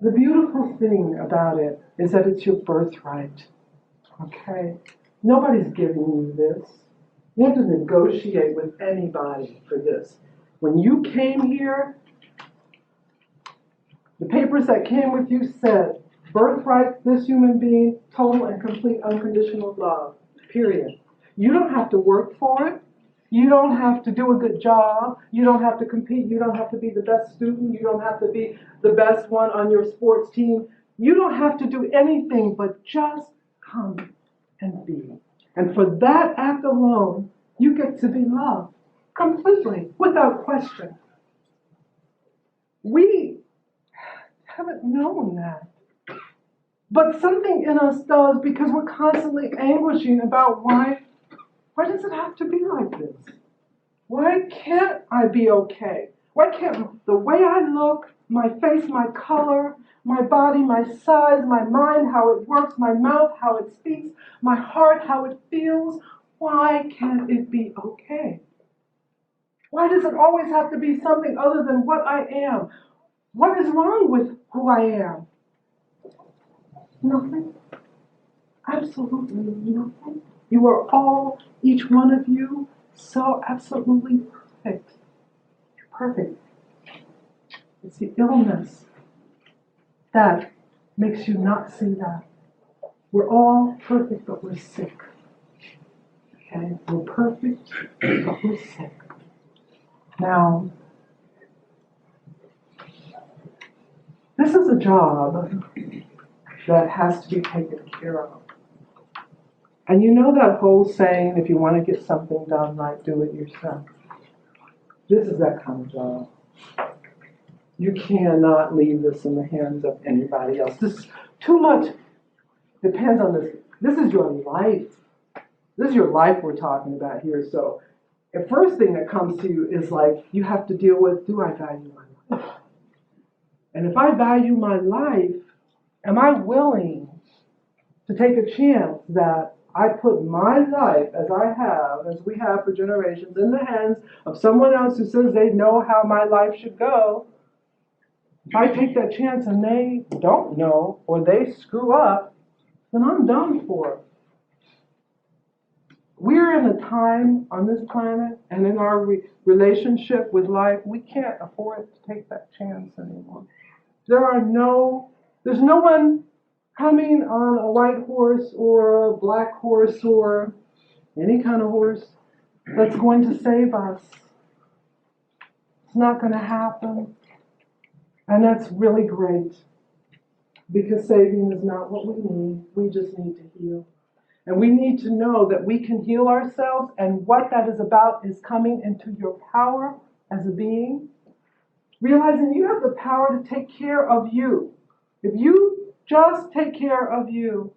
The beautiful thing about it is that it's your birthright. Okay? Nobody's giving you this. You have to negotiate with anybody for this. When you came here, the papers that came with you said, birthright, this human being, total and complete unconditional love, period. You don't have to work for it. You don't have to do a good job. You don't have to compete. You don't have to be the best student. You don't have to be the best one on your sports team. You don't have to do anything but just come and be. And for that act alone, you get to be loved completely, without question. We haven't known that. But something in us does, because we're constantly anguishing about why does it have to be like this? Why can't I be okay? Why can't the way I look, my face, my color, my body, my size, my mind, how it works, my mouth, how it speaks, my heart, how it feels, why can't it be okay? Why does it always have to be something other than what I am? What is wrong with who I am? Nothing. Absolutely nothing. You are all, each one of you, so absolutely perfect. You're perfect. It's the illness that makes you not see that. We're all perfect, but we're sick. Okay? We're perfect, but we're sick. Now, this is a job that has to be taken care of. And you know that whole saying, if you want to get something done right, do it yourself. This is that kind of job. You cannot leave this in the hands of anybody else. This too much depends on this. This is your life. This is your life we're talking about here. So the first thing that comes to you is like, you have to deal with, do I value my life? And if I value my life, am I willing to take a chance that I put my life, as we have for generations, in the hands of someone else who says they know how my life should go? If I take that chance and they don't know, or they screw up, then I'm done for. We're in a time on this planet and in our relationship with life, we can't afford to take that chance anymore. There's no one coming on a white horse or a black horse or any kind of horse that's going to save us. It's not going to happen. And that's really great, because saving is not what we need. We just need to heal. And we need to know that we can heal ourselves, and what that is about is coming into your power as a being, realizing you have the power to take care of you. If you just take care of you,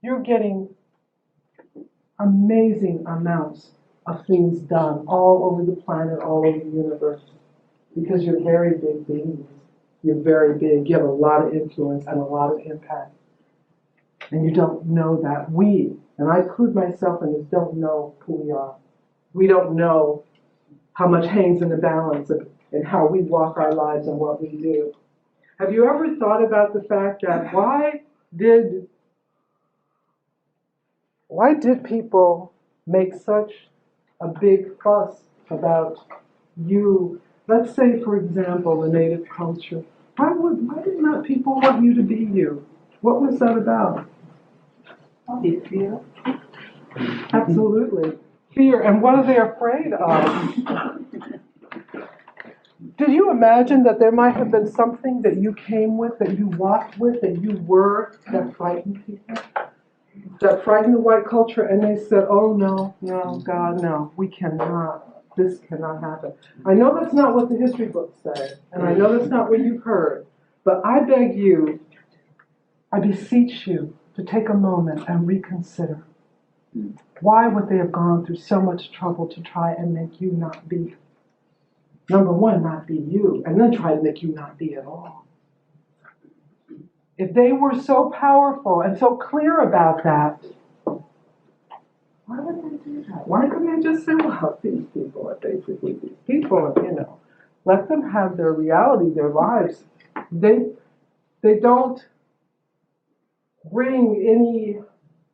you're getting amazing amounts of things done all over the planet, all over the universe, because you're very big beings. You're very big. You have a lot of influence and a lot of impact. And you don't know that. We, and I include myself in this, don't know who we are. We don't know how much hangs in the balance and how we walk our lives and what we do. Have you ever thought about the fact that why did people make such a big fuss about you? Let's say, for example, the native culture. Why did not people want you to be you? What was that about? Fear. Absolutely. Fear. And what are they afraid of? Did you imagine that there might have been something that you came with, that you walked with, that you were, that frightened people? That frightened the white culture, and they said, oh, no, God, no, we cannot. This cannot happen. I know that's not what the history books say, and I know that's not what you've heard, but I beg you, I beseech you to take a moment and reconsider. Why would they have gone through so much trouble to try and make you not be? Number one, not be you, and then try to make you not be at all. If they were so powerful and so clear about that, why would they do that? Why couldn't they just say, well, these people are basically these people, Let them have their reality, their lives. They don't bring any,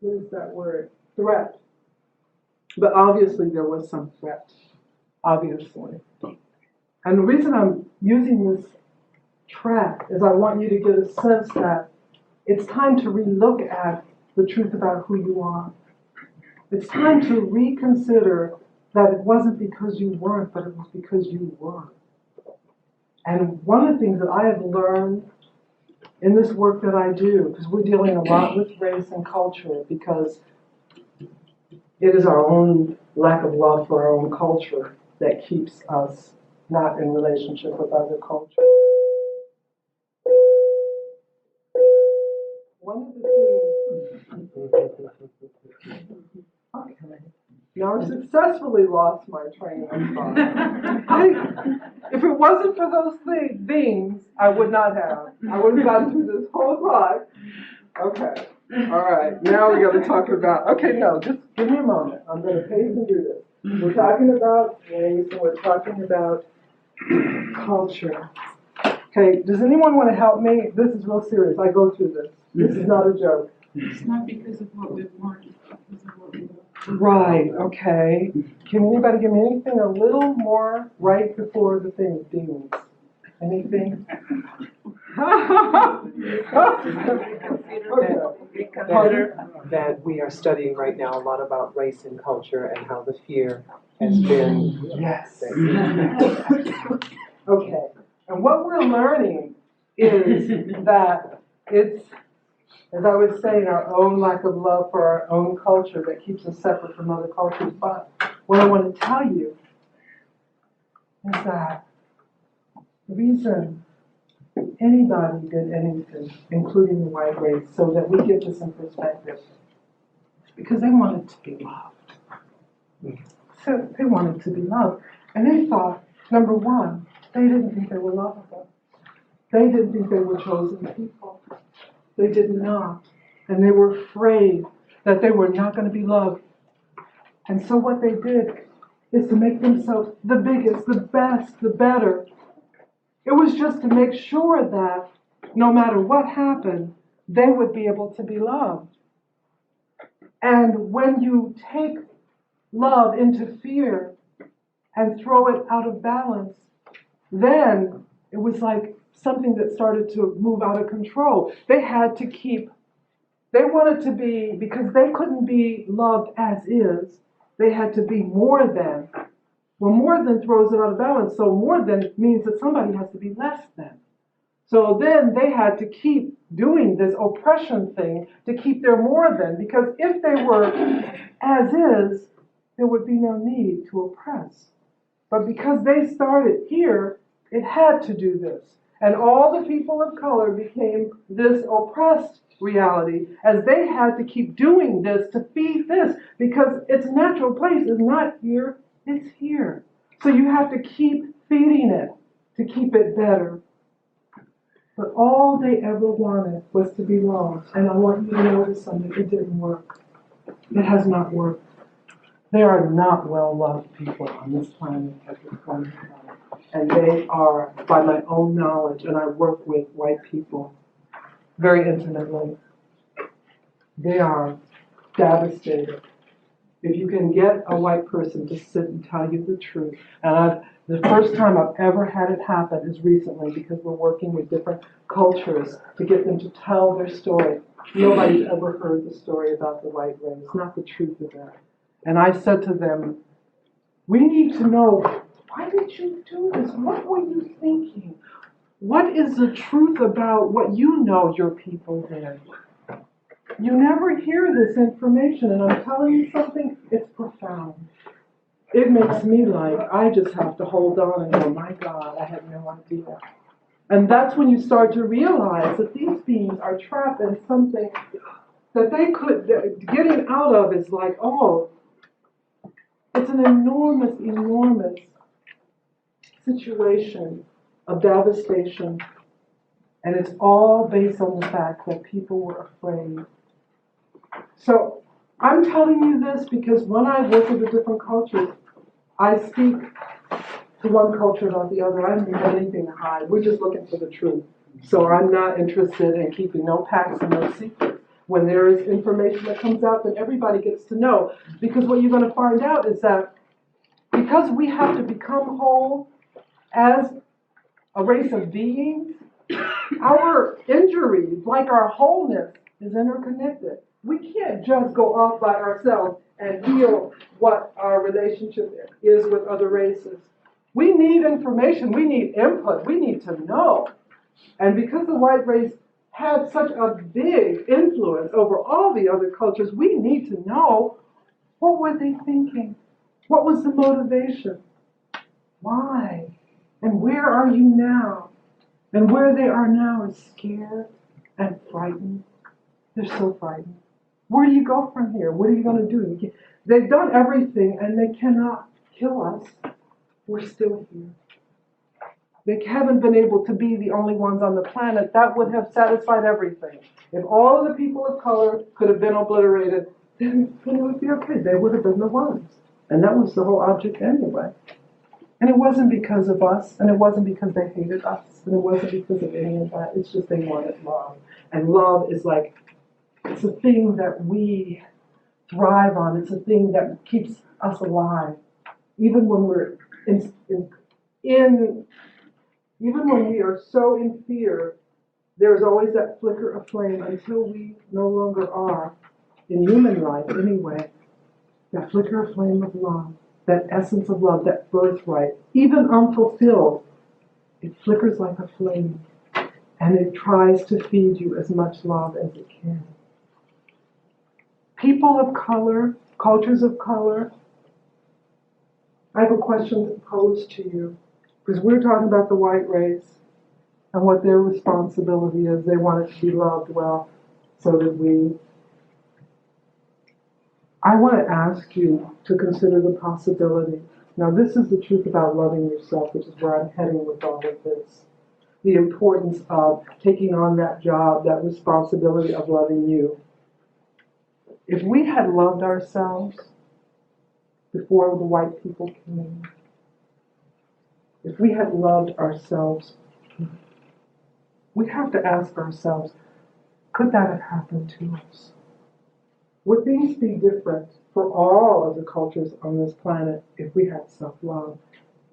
what is that word, threat. But obviously there was some threat, obviously. And the reason I'm using this track is I want you to get a sense that it's time to relook at the truth about who you are. It's time to reconsider that it wasn't because you weren't, but it was because you were. And one of the things that I have learned in this work that I do, because we're dealing a lot with race and culture, because it is our own lack of love for our own culture that keeps us not in relationship with other cultures. One of the things, okay, now I successfully lost my train of thought. If it wasn't for those things, I would not have. I would have gotten through this whole talk. Okay, all right, now we got to talk about, okay, no, just give me a moment. I'm going to pace and do this. We're talking about race and we're talking about culture. Okay, does anyone want to help me? This is real serious. I go through this. This is not a joke. It's not because of what we want, it's because of what we want. Right, okay. Can anybody give me anything a little more right before the thing dings? Anything? That we are studying right now a lot about race and culture and how the fear has been. Yes. Okay. And what we're learning is that it's, as I was saying, our own lack of love for our own culture that keeps us separate from other cultures. But what I want to tell you is that the reason anybody did anything, including the white race, so that we get this in perspective, is because they wanted to be loved. So they wanted to be loved. And they thought, number one, they didn't think they were lovable. They didn't think they were chosen people. They did not. And they were afraid that they were not going to be loved. And so what they did is to make themselves the biggest, the best, the better. It was just to make sure that no matter what happened, they would be able to be loved. And when you take love into fear and throw it out of balance, then it was like something that started to move out of control. They had to keep, they wanted to be, because they couldn't be loved as is, they had to be more than. Well, more than throws it out of balance, so more than means that somebody has to be less than. So then they had to keep doing this oppression thing to keep their more than, because if they were as is, there would be no need to oppress. But because they started here, it had to do this. And all the people of color became this oppressed reality as they had to keep doing this to feed this, because its natural place is not here, it's here. So you have to keep feeding it to keep it better. But all they ever wanted was to be loved. And I want you to notice something, it didn't work. It has not worked. There are not well-loved people on this planet at this point in time. And they are, by my own knowledge, and I work with white people very intimately, they are devastated. If you can get a white person to sit and tell you the truth, and the first time I've ever had it happen is recently, because we're working with different cultures to get them to tell their story. Nobody's ever heard the story about the white race, not the truth of that. And I said to them, we need to know, why did you do this? What were you thinking? What is the truth about what you know your people did? You never hear this information, and I'm telling you something, it's profound. It makes me like, I just have to hold on and go, my God, I had no idea. And that's when you start to realize that these beings are trapped in something that they could, getting out of is like, oh, it's an enormous, enormous situation of devastation. And it's all based on the fact that people were afraid. So I'm telling you this because when I work with the different cultures, I speak to one culture about the other. I don't have anything to hide. We're just looking for the truth. So I'm not interested in keeping no pacts and no secrets. When there is information that comes out, then everybody gets to know. Because what you're going to find out is that because we have to become whole as a race of beings, our injuries, like our wholeness, is interconnected. We can't just go off by ourselves and heal what our relationship is with other races. We need information, we need input, we need to know. And because the white race had such a big influence over all the other cultures, we need to know, what were they thinking? What was the motivation? Why? And where are you now? And where they are now is scared and frightened. They're so frightened. Where do you go from here? What are you going to do? They've done everything and they cannot kill us. We're still here. They haven't been able to be the only ones on the planet. That would have satisfied everything. If all of the people of color could have been obliterated, then it would be okay. They would have been the ones. And that was the whole object anyway. And it wasn't because of us, and it wasn't because they hated us, and it wasn't because of any of that. It's just they wanted love. And love is like, it's a thing that we thrive on. It's a thing that keeps us alive. Even when we're even when we are so in fear, there's always that flicker of flame until we no longer are, in human life anyway, that flicker of flame of love, that essence of love, that birthright, even unfulfilled, it flickers like a flame, and it tries to feed you as much love as it can. People of color, cultures of color, I have a question to pose to you, because we're talking about the white race and what their responsibility is. They wanted to be loved. Well, so did we. I want to ask you to consider the possibility. Now, this is the truth about loving yourself, which is where I'm heading with all of this. The importance of taking on that job, that responsibility of loving you. If we had loved ourselves before the white people came, if we had loved ourselves, we have to ask ourselves, could that have happened to us? Would things be different for all of the cultures on this planet if we had self-love?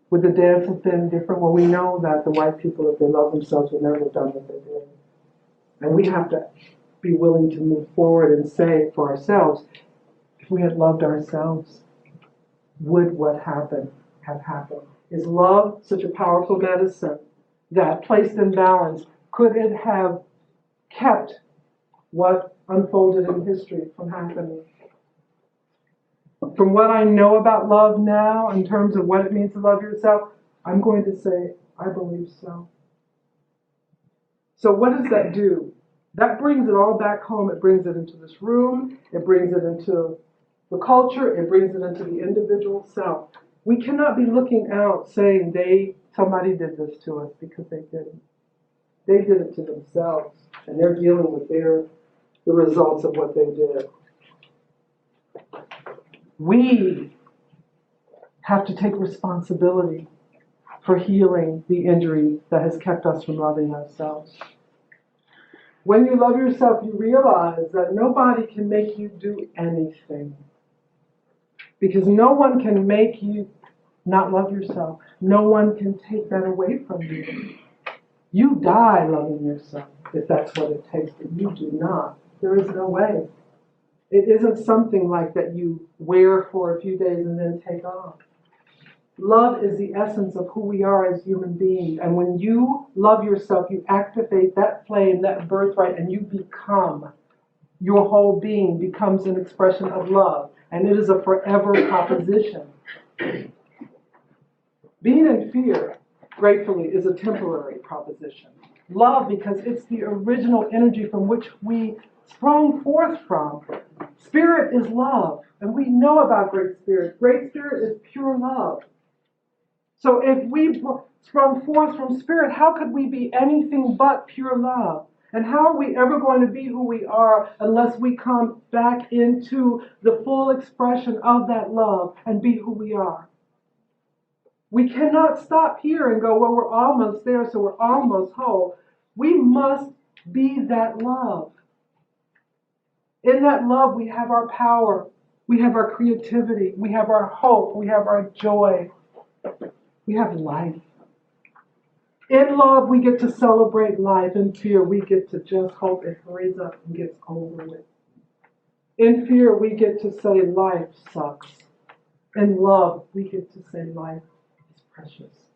Would the dance have been different? Well, we know that the white people, if they loved themselves, would never have done what they did. And we have to be willing to move forward and say for ourselves, if we had loved ourselves, would what happened have happened? Is love such a powerful medicine that, placed in balance, could it have kept what unfolded in history from happening? From what I know about love now, in terms of what it means to love yourself, I'm going to say, I believe so. So what does that do? That brings it all back home. It brings it into this room. It brings it into the culture. It brings it into the individual self. We cannot be looking out saying somebody did this to us, because they didn't. They did it to themselves, and they're dealing with the results of what they did. We have to take responsibility for healing the injury that has kept us from loving ourselves. When you love yourself, you realize that nobody can make you do anything. Because no one can make you not love yourself. No one can take that away from you. You die loving yourself if that's what it takes, but you do not. There is no way. It isn't something like that you wear for a few days and then take off. Love is the essence of who we are as human beings. And when you love yourself, you activate that flame, that birthright, and you become, your whole being becomes an expression of love. And it is a forever proposition. Being in fear, gratefully, is a temporary proposition. Love, because it's the original energy from which we sprung forth from. Spirit is love, and we know about Great Spirit. Great Spirit is pure love. So if we sprung forth from Spirit, how could we be anything but pure love? And how are we ever going to be who we are unless we come back into the full expression of that love and be who we are? We cannot stop here and go, well, we're almost there, so we're almost whole. We must be that love. In that love, we have our power, we have our creativity, we have our hope, we have our joy, we have life. In love, we get to celebrate life. In fear, we get to just hope it hurries up and gets over with. In fear, we get to say life sucks. In love, we get to say life is precious.